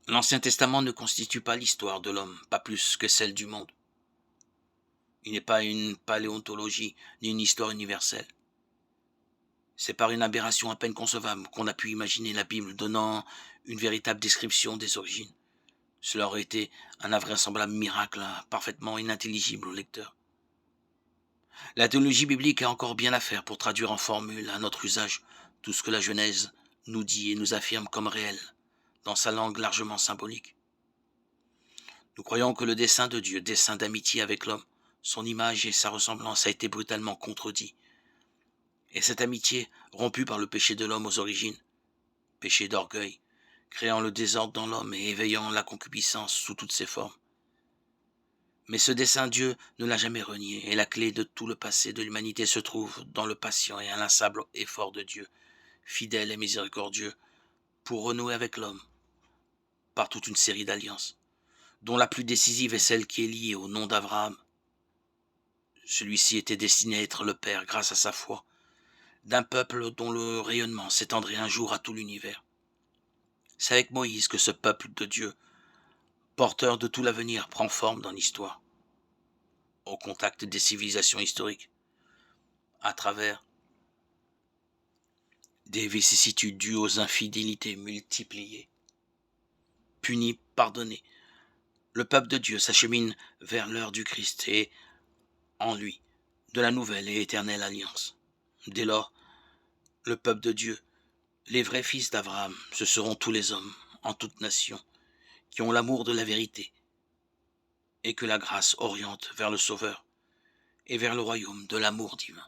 L'Ancien Testament ne constitue pas l'histoire de l'homme, pas plus que celle du monde. Il n'est pas une paléontologie, ni une histoire universelle. C'est par une aberration à peine concevable qu'on a pu imaginer la Bible donnant une véritable description des origines. Cela aurait été un invraisemblable miracle, parfaitement inintelligible au lecteur. La théologie biblique a encore bien à faire pour traduire en formule à notre usage tout ce que la Genèse nous dit et nous affirme comme réel, dans sa langue largement symbolique. Nous croyons que le dessein de Dieu, dessein d'amitié avec l'homme, son image et sa ressemblance a été brutalement contredit. Et cette amitié, rompue par le péché de l'homme aux origines, péché d'orgueil, créant le désordre dans l'homme et éveillant la concupiscence sous toutes ses formes. Mais ce dessein Dieu ne l'a jamais renié, et la clé de tout le passé de l'humanité se trouve dans le patient et inlassable effort de Dieu, fidèle et miséricordieux, pour renouer avec l'homme, par toute une série d'alliances, dont la plus décisive est celle qui est liée au nom d'Abraham. Celui-ci était destiné à être le père, grâce à sa foi, d'un peuple dont le rayonnement s'étendrait un jour à tout l'univers. C'est avec Moïse que ce peuple de Dieu, porteur de tout l'avenir, prend forme dans l'histoire, au contact des civilisations historiques, à travers des vicissitudes dues aux infidélités multipliées. Puni, pardonné, le peuple de Dieu s'achemine vers l'heure du Christ et, en lui, de la nouvelle et éternelle alliance. Dès lors, le peuple de Dieu, les vrais fils d'Abraham, ce seront tous les hommes, en toute nation, qui ont l'amour de la vérité, et que la grâce oriente vers le Sauveur et vers le royaume de l'amour divin.